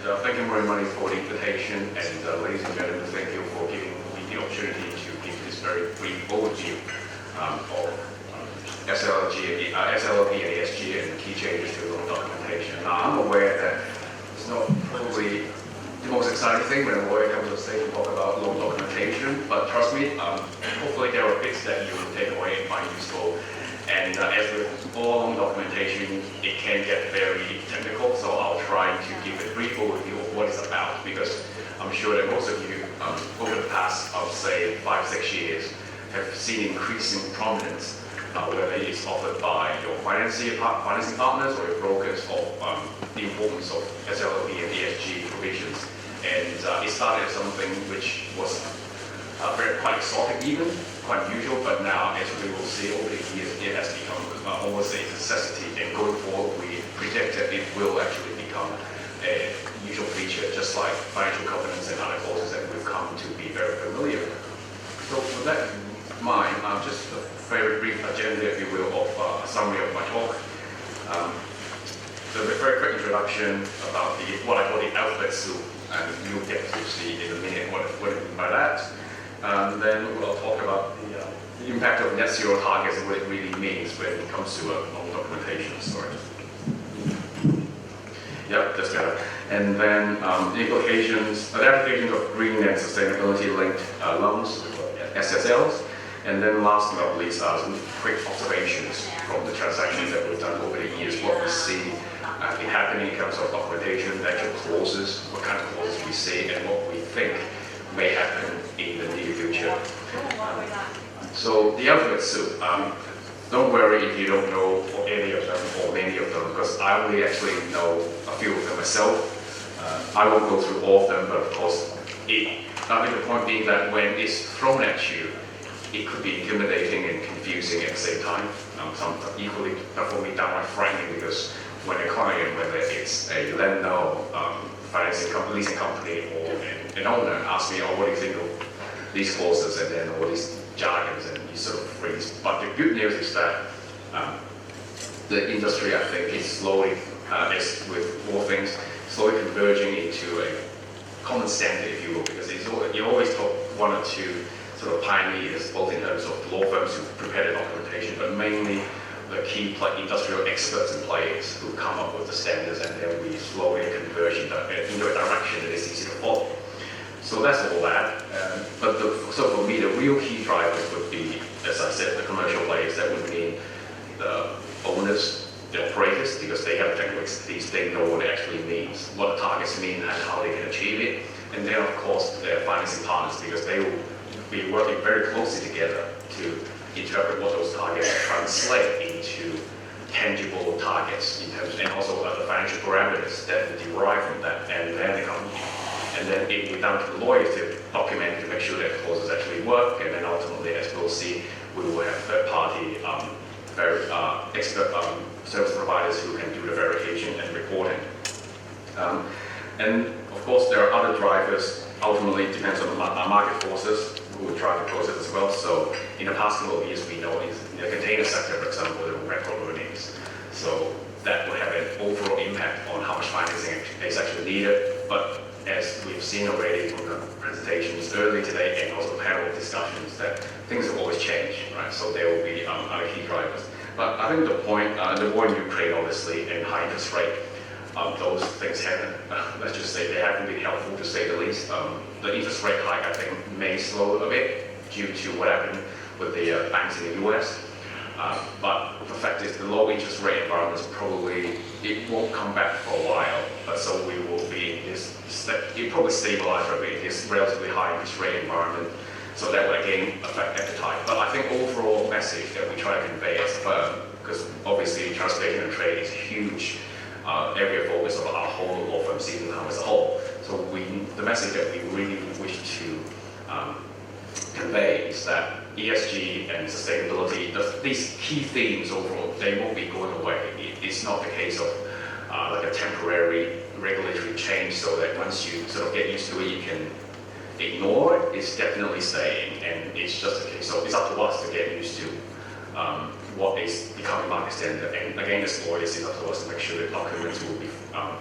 thank you very much for the invitation. And ladies and gentlemen, thank you for giving me the opportunity to give this very brief overview of SLLP and ESG and key changes to loan documentation. Now, I'm aware that it's not probably the most exciting thing when a lawyer comes to stage and talk about loan documentation, but trust me, hopefully there are bits that you will take away and find useful. And as with all loan documentation, it can get very technical, so I'll try to give a brief overview of what it's about, because I'm sure that most of you, over the past, I would say, 5-6 years, have seen increasing prominence, whether it's offered by your financing partners or your brokers, of the importance of SLLP and ESG provisions. And it started as something which was quite exotic even, quite unusual, but now, as we will see over the years, it has become almost a necessity, and going forward, we predict that it will actually become a usual feature, just like financial covenants and other clauses that we've come to be very familiar with. So with that in mind, just a very brief agenda, if you will, of a summary of my talk. So a very quick introduction about what I call the alphabet soup, and you'll get to see in a minute what I mean by that. Then we'll talk about the impact of net zero targets and what it really means when it comes to a loan documentation story. Yep, that's better. And then the implications, the applications of green and sustainability-linked loans, SSLs. And then last but not least, some quick observations from the transactions that we've done over the years, what we see be happening in terms of documentation, actual clauses, what kind of clauses we see, and what we think may happen in the near future. So the alphabet soup, don't worry if you don't know any of them or many of them, because I only actually know a few of them myself. I won't go through all of them, but of course, I think the point being that when it's thrown at you, it could be intimidating and confusing at the same time. Some equally, for me, downright frightening, because when a client, whether it's a lender, financing company, leasing company, or an owner, asks me, "Oh, what do you think of these clauses?" and then all these jargons, and you sort of freeze. But the good news is that the industry, I think, is slowly, as with all things, slowly converging into a common standard, if you will, because you always talk one or two sort of pioneers, both in terms of law firms who prepare the documentation, but mainly the key industrial experts and players who come up with the standards, and then we slowly converge into a direction that is easy to follow. So that's all that. So for me, the real key drivers would be, as I said, the commercial players. That would mean the owners, the operators, because they have technical expertise, they know what it actually means, what the targets mean, and how they can achieve it. And then, of course, their financing partners, because they will be working very closely together to interpret what those targets translate into tangible targets in terms, and also other financial parameters that derive from that. And then it will be down to the lawyers to document, to make sure that clauses actually work. And then ultimately, as we'll see, we will have third-party, very expert service providers who can do the verification and reporting. And of course, there are other drivers. Ultimately, it depends on the market forces who will drive the process as well. So in the past couple of years, we know in the container sector, for example, the record earnings. So that will have an overall impact on how much financing is actually needed. But as we've seen already from the presentations earlier today and also panel discussions, that things will always change, right? So there will be other key drivers. But I think the point, the war in Ukraine, obviously, and high interest rate, those things haven't, let's just say, they haven't been helpful, to say the least. The interest rate hike, I think, may slow a bit due to what happened with the banks in the US. But the fact is, the low interest rate environment is probably, it won't come back for a while. But so we will be in this, it probably stabilize for a bit in this relatively high interest rate environment. So that will again affect appetite. But I think overall message that we try to convey as a firm, because obviously transportation and trade is a huge area of focus of our whole law firm scene now as a whole. So the message that we really wish to convey is that ESG and sustainability, these key themes overall, they won't be going away. It's not the case of like a temporary regulatory change, so that once you sort of get used to it, you can ignore it. It's definitely staying, and it's just a case. So it's up to us to get used to what is becoming market standard. And again, as lawyers, it's up to us to make sure that documents will be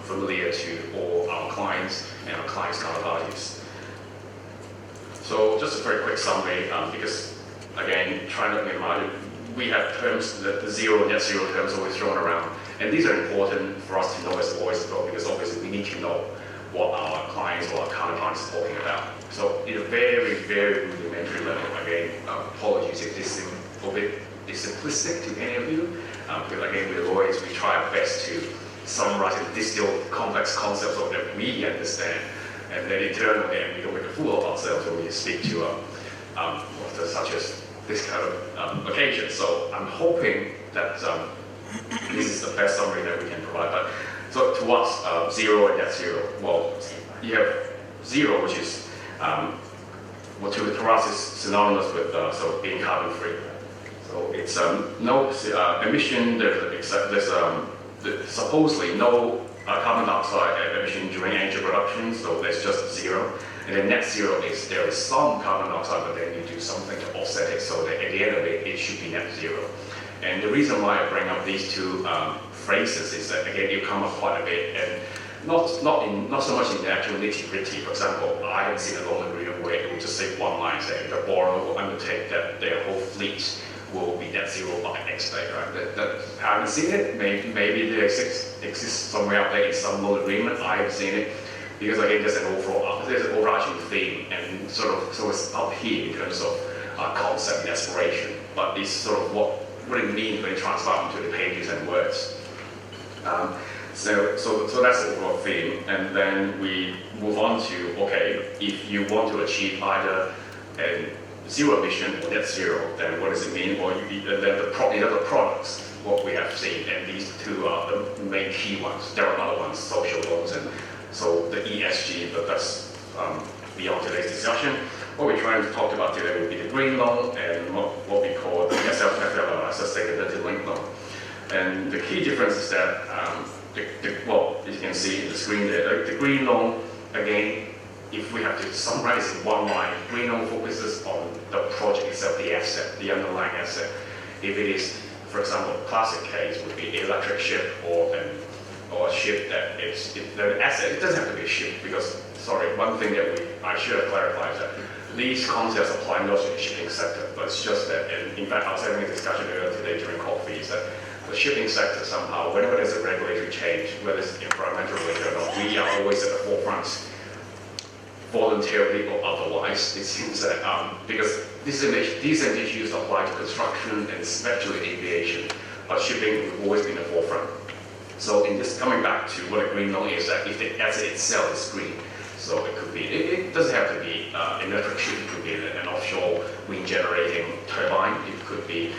familiar to all our clients just a very quick summary, because again, trying to minimize it, we have terms, the zero, net zero terms always thrown around. And these are important for us to know as lawyers as well, because obviously we need to know what our clients or our counterparts are talking about. So in a very, very rudimentary level, again, apologies if this is a bit simplistic to any of you, because again, with lawyers, we try our best to summarize and distill complex concepts so that we understand. And then internally, we don't make a fool of ourselves when we speak to such as this kind of occasion. So I'm hoping that this is the best summary that we can provide. But so to us, zero and net zero. Well, you have zero, which is what to us is synonymous with so being carbon free. So it's no emission. There's supposedly no carbon dioxide emission during energy production. So there's just zero. And then net zero is there is some carbon dioxide, but then you do something to offset it, so that at the end of it, it should be net zero. And the reason why I bring up these two phrases is that again, you come up quite a bit, and not so much in the actual nitty-gritty. For example, I haven't seen a loan agreement where it will just say one line saying the borrower will undertake that their whole fleet will be net zero by X day, right? That I haven't seen it. Maybe there exists somewhere out there in some loan agreement. I haven't seen it. Because again, there's an overarching theme, and so it's up here in terms of concept and aspiration, but it's sort of what it means when it transforms into the pages and words. So that's the overall theme, and then we move on to, okay, if you want to achieve either a zero emission or net zero, then what does it mean? Or then the other products, what we have seen, and these two are the main key ones. There are other ones, social loans, and so the ESG, but that's beyond today's discussion. What we're trying to talk about today will be the green loan and what we call the SLLP, sustainability linked loan. And the key difference is that, well, as you can see in the screen there, the green loan, again, if we have to summarize in one line, green loan focuses on the project itself, the asset, the underlying asset. If it is, for example, a classic case would be an electric ship or a ship that is the asset. It doesn't have to be a ship because, sorry, one thing that I should have clarified is that these concepts apply not to the shipping sector, but it's just that, and in fact I was having a discussion earlier today during coffee, is that the shipping sector somehow, whenever there's a regulatory change, whether it's environmental related or not, we are always at the forefront, voluntarily or otherwise. It seems that because these issues apply to construction and especially aviation, but shipping has always been the forefront. So in this, coming back to what a green loan is, that if the asset itself is green, so it could be, it doesn't have to be an electric ship, it could be an offshore wind generating turbine, it could be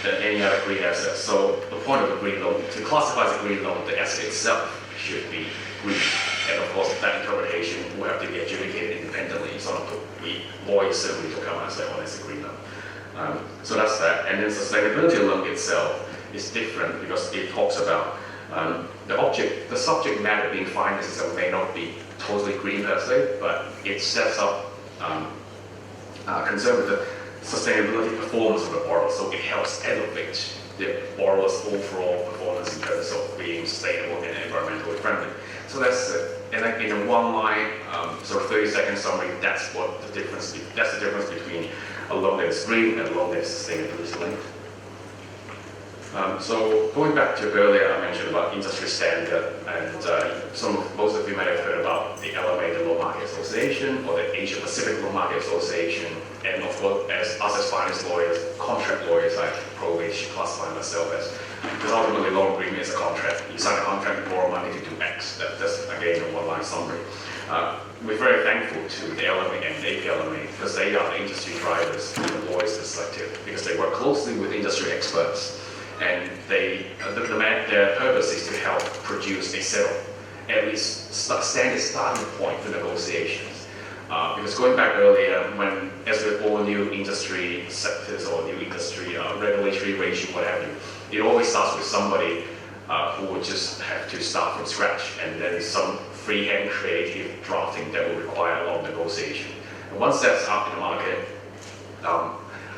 any other green asset. So the point of a green loan, to classify as a green loan, the asset itself should be green. And of course, that interpretation will have to be adjudicated independently. It's not we lawyers certainly to come out and say, oh, that's a green loan. So that's that. And then sustainability loan itself is different because it talks about the subject matter being financed may not be totally green per se, but it sets up concern with the sustainability performance of the borrower, so it helps elevate the borrower's overall performance in terms of being sustainable and environmentally friendly. So that's it. And then in a one line, sort of 30-second summary, that's the difference between a loan that is green and a loan that is sustainability linked. So going back to earlier, I mentioned about industry standard, and most of you might have heard about the LMA, the Loan Market Association, or the Asia Pacific Loan Market Association, and of course, as finance lawyers, contract lawyers, I probably should classify myself as, because ultimately loan agreement is a contract. You sign a contract, you borrow money to do X. That's again a one-line summary. We're very thankful to the LMA and the APLMA because they are the industry drivers in the lawyers perspective, because they work closely with industry experts. And their purpose is to help produce a set of at least standard starting point for negotiations. Because going back earlier, as with all new industry sectors or new industry regulatory regime, what have you, it always starts with somebody who would just have to start from scratch, and then some freehand creative drafting that will require a long negotiation. And once that's up in the market,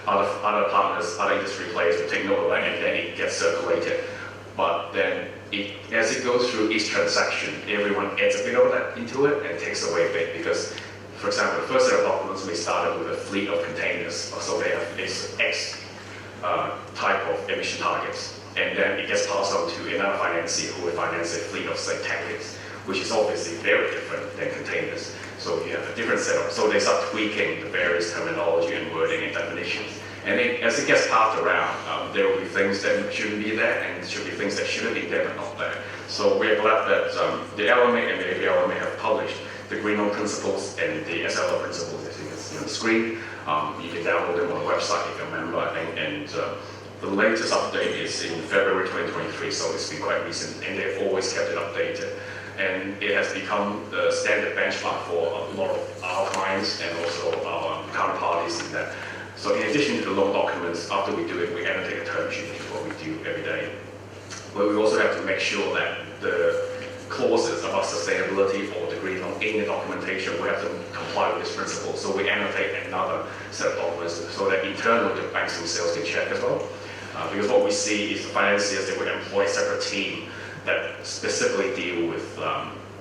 other partners, other industry players will take note of that, and then it gets circulated. But then, as it goes through each transaction, everyone adds a bit of that into it and takes away a bit, because for example, the first set of documents we started with a fleet of containers, so they have this X type of emission targets, and then it gets passed on to another financier who will finance a fleet of, say, tankers, which is obviously very different than containers. So you have a different setup. So they start tweaking the various terminology and wording and definitions. And as it gets passed around, there will be things that shouldn't be there, and there should be things that shouldn't be there but not there. So we are glad that the LMA and the APLMA have published the Green Loan Principles and the SLLP Principles, as you can see on the screen. You can download them on the website if you're a member, and the latest update is in February 2023, so it's been quite recent, and they've always kept it updated. And it has become the standard benchmark for a lot of our clients and also our counterparties in that. So in addition to the loan documents, after we do it, we annotate a term sheet, which is what we do every day. But we also have to make sure that the clauses about sustainability or the green loan in the documentation, we have to comply with this principle. So we annotate another set of documents so that internally the banks themselves can check as well. Because what we see is the financiers, they would employ a separate team that specifically deal with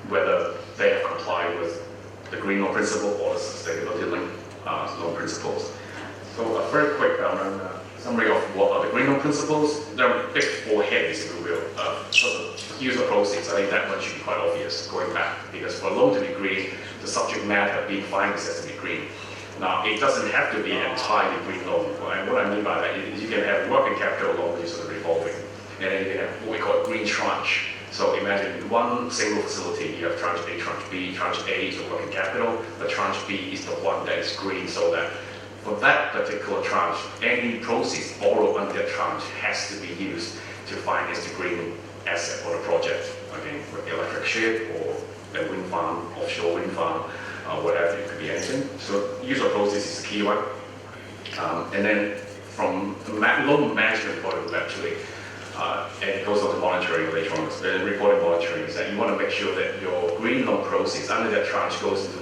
whether they have complied with the green loan principle or the sustainability linked loan principles. So a very quick summary of what are the green loan principles. There are big four heads, if you will. Use of proceeds, I think that one should be quite obvious going back, because for a loan to be green, the subject matter being financed has to be green. Now, it doesn't have to be an entirely green loan. And what I mean by that is you can have working capital loan, which is sort of revolving, and then you can have what we call a green tranche. So imagine one single facility, you have tranche A, tranche B. Tranche A is the working capital, but tranche B is the one that is green, so that for that particular tranche, any proceeds borrowed under that tranche has to be used to finance the green asset or the project. Again, the electric ship or a wind farm, offshore wind farm, whatever, it could be anything. So use of proceeds is the key one. And then from the loan management point of view, actually, and it goes on to monitoring later on, the reporting monitoring is that you want to make sure that your green loan proceeds under that tranche goes into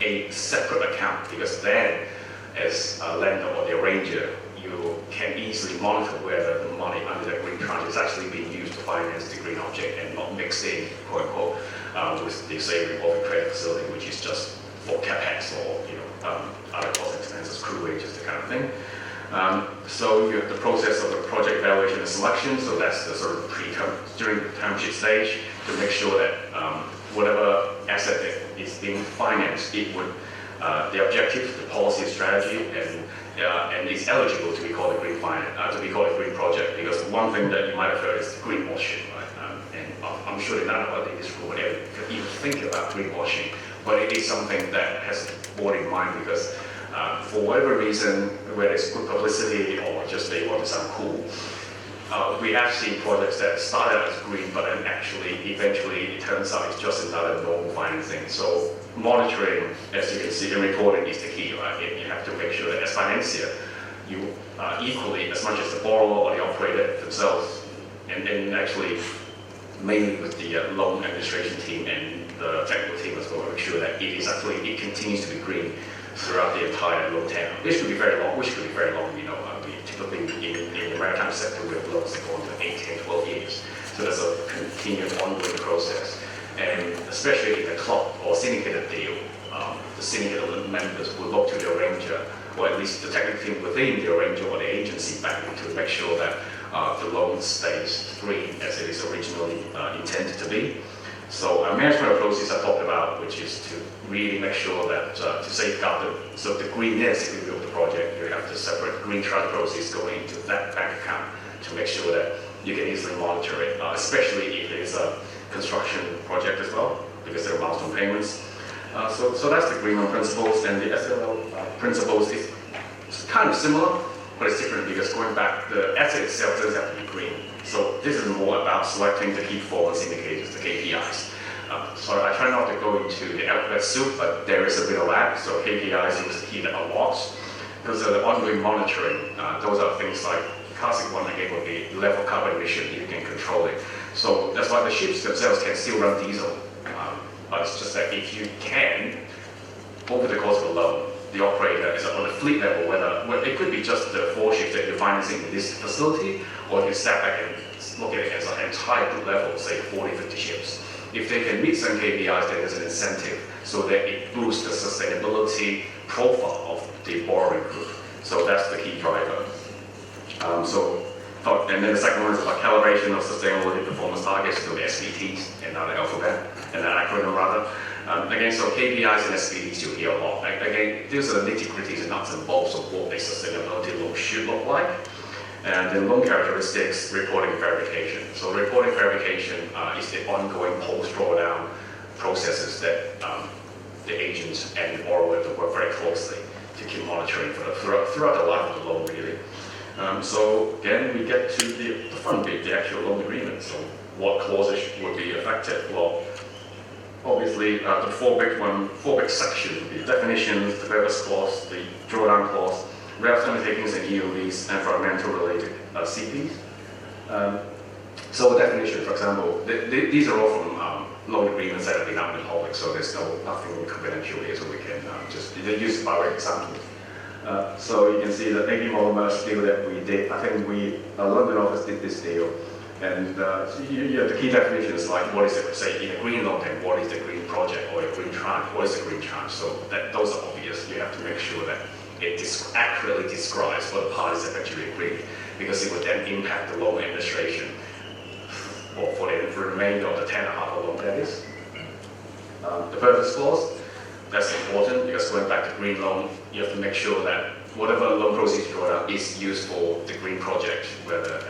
a separate account, because then as a lender or the arranger, you can easily monitor whether the money under that green tranche is actually being used to finance the green object and not mixed in, quote unquote, with the, say, revolving credit facility, which is just for capex or other cost expenses, crew wages, that kind of thing. So you have the process of the project evaluation and selection. So that's the sort of during the term sheet stage to make sure that whatever asset that is being financed, it would the objective, the policy, strategy, and is eligible to be called a green finance, to be called a green project. Because one thing that you might have heard is greenwashing, right? And I'm sure that none of us in this room would ever even think about greenwashing, but it is something that has to be borne in mind, because for whatever reason, whether it's good publicity or just they want to sound cool, we have seen projects that started as green, but then actually, eventually, it turns out it's just another normal financing. So monitoring, as you can see, and reporting is the key, right? You have to make sure that as financier, you equally, as much as the borrower or the operator themselves, and actually mainly with the loan administration team and the technical team as well, make sure that it continues to be green throughout the entire loan tenure. This could be very long, which could be very long, we typically in the maritime sector, we have loans that go into 8, 10, 12 years. So that's a continued ongoing process. And especially in a club or syndicated deal, the syndicated members will look to the arranger, or at least the technical team within the arranger or the agency bank, to make sure that the loan stays green as it is originally intended to be. So management approaches I talked about, which is to really make sure that to safeguard the greenness, if you will, of the project, you have the separate green tranche proceeds going into that bank account to make sure that you can easily monitor it, especially if it is a construction project as well, because there are milestone payments. So that's the green loan principles, and the SLLP principles is kind of similar, but it's different because going back, the asset itself doesn't have to be green. So this is more about selecting the key performance indicators, the KPIs. So I try not to go into the alphabet soup, but there is a bit of that. So KPIs you will hear a lot, because the ongoing monitoring, those are things like, classic one again would be level carbon emission, you can control it. So that's why the ships themselves can still run diesel. But it's just that if you can, over the course of a loan, the operator is on the fleet level, whether it could be just the 4 ships that you're financing in this facility, or if you step back and look at it as an entire group level, say 40, 50 ships, if they can meet some KPIs, then there's an incentive so that it boosts the sustainability profile of the borrowing group. So that's the key driver. And then the second one is about calibration of sustainability performance targets, so the SBTs, another alphabet, and an acronym rather. Again, so KPIs and SBTs you hear a lot. Again, these are the nitty-gritties and nuts and bolts of what a sustainability loan should look like. And then loan characteristics, reporting verification. So reporting verification is the ongoing post-drawdown processes that the agents and the borrower have to work very closely to keep monitoring throughout the life of the loan, really. So again, we get to the fun bit, the actual loan agreement. So what clauses would be affected? Well, obviously, the four big sections, the definitions, the purpose clause, the drawdown clause, reps undertakings and EOVs, environmental related CPs. So the definition, for example, these are all from loan agreements that have been out in public, so there's nothing confidential here, so we can just use by way of example. So you can see the AB monomers deal that we did. I think our London office did this deal. And the key definitions like what is it, say in a green loan, then what is the green project or a green tranche, what is the green tranche? So those are obvious. You have to make sure that it accurately describes what the parties have actually agreed, because it would then impact the loan administration for the remainder of the 10.5 loan, that is. The purpose clause, that's important because going back to green loan, you have to make sure that whatever loan proceeds you draw is used for the green project, whether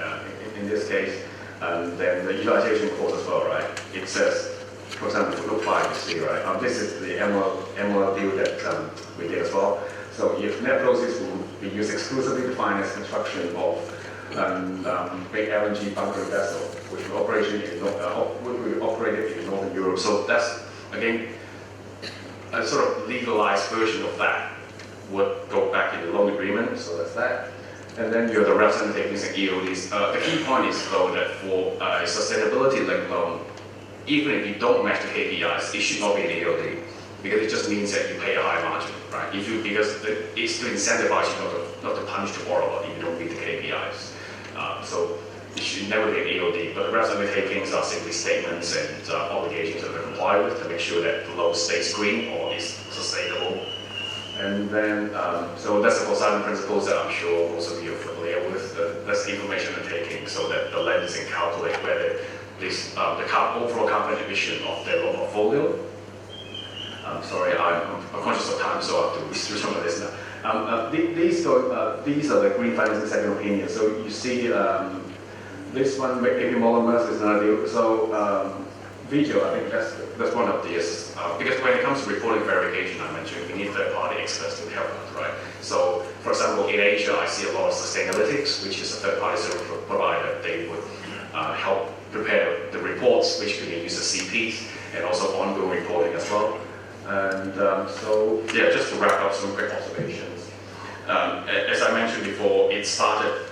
in this case, and then the utilization clause as well, right? It says, for example, for Group 5, you see, right? This is the ML deal that we did as well. So if net proceeds will be used exclusively to finance construction of big LNG bunkering vessel, which will be operated in Northern Europe. So that's, again, a sort of legalized version of that would go back in the loan agreement, so that's that. And then you have the reps undertakings and EODs. The key point is, though, that for a sustainability-linked loan, even if you don't match the KPIs, it should not be an EOD, because it just means that you pay a high margin, right? Because it's to incentivize you not to punish the borrower if you don't meet the KPIs. So it should never be an EOD, but the reps undertakings are simply statements and obligations that we comply with to make sure that the loan stays green or is sustainable. And then, so that's the Poseidon principles that I'm sure most of you are familiar with. That's the information undertaking, so that the lenders can calculate whether this, the overall carbon emission of their loan portfolio. Sorry, I'm conscious of time, so I have to read through some of this now. These are the green financing second opinion. So you see, this one, maybe monomers is another deal. So video, I think that's one of these. Because when it comes to reporting verification, I mentioned we need third-party experts to help us, right? So, for example, in Asia, I see a lot of Sustainalytics, which is a third-party service provider. They would help prepare the reports, which we can use as CPs, and also ongoing reporting as well. And so, yeah, just to wrap up some quick observations. As I mentioned before, it started,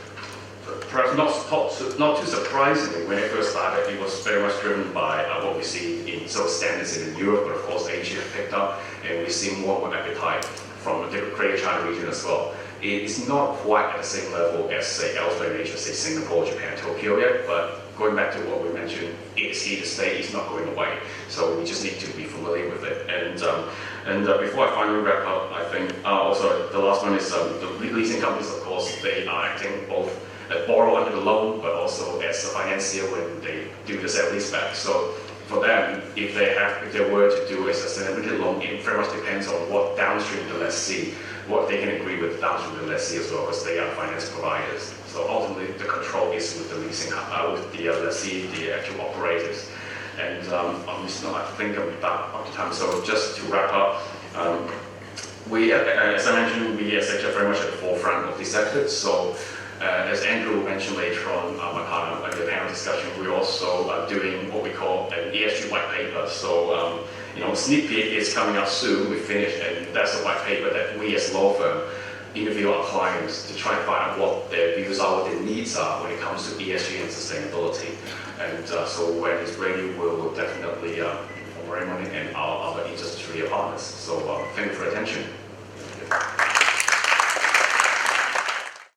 perhaps not too surprisingly, when it first started, it was very much driven by what we see in sort of standards in Europe, but of course Asia picked up, and we see more appetite from the Greater China region as well. It's not quite at the same level as, say, elsewhere in Asia, say Singapore, Japan, Tokyo yet, but going back to what we mentioned, it's here to stay, it's not going away. So we just need to be familiar with it. And before I finally wrap up, I think also the last one is the leasing companies, of course, they are acting both as borrow under the loan, but also as a financier when they do the sale leaseback. So for them, if they were to do a sustainability loan, it very much depends on what downstream the lessee, what they can agree with downstream the lessee as well, because they are finance providers. So ultimately, the control is with the leasing, with the lessee, the actual operators. And I'm just not, I think I'm about up to time. So just to wrap up, we, as I mentioned, we as SLLP are very much at the forefront of these efforts. So as Andrew mentioned later on, my partner in the panel discussion, we're also doing what we call an ESG white paper. So, sneak peek is coming up soon. We finished, and that's a white paper that we as a law firm interview our clients to try and find out what their views are, what their needs are when it comes to ESG and sustainability. And so when it's ready, we'll definitely inform Raymond and our other industry partners. So thank you for your attention.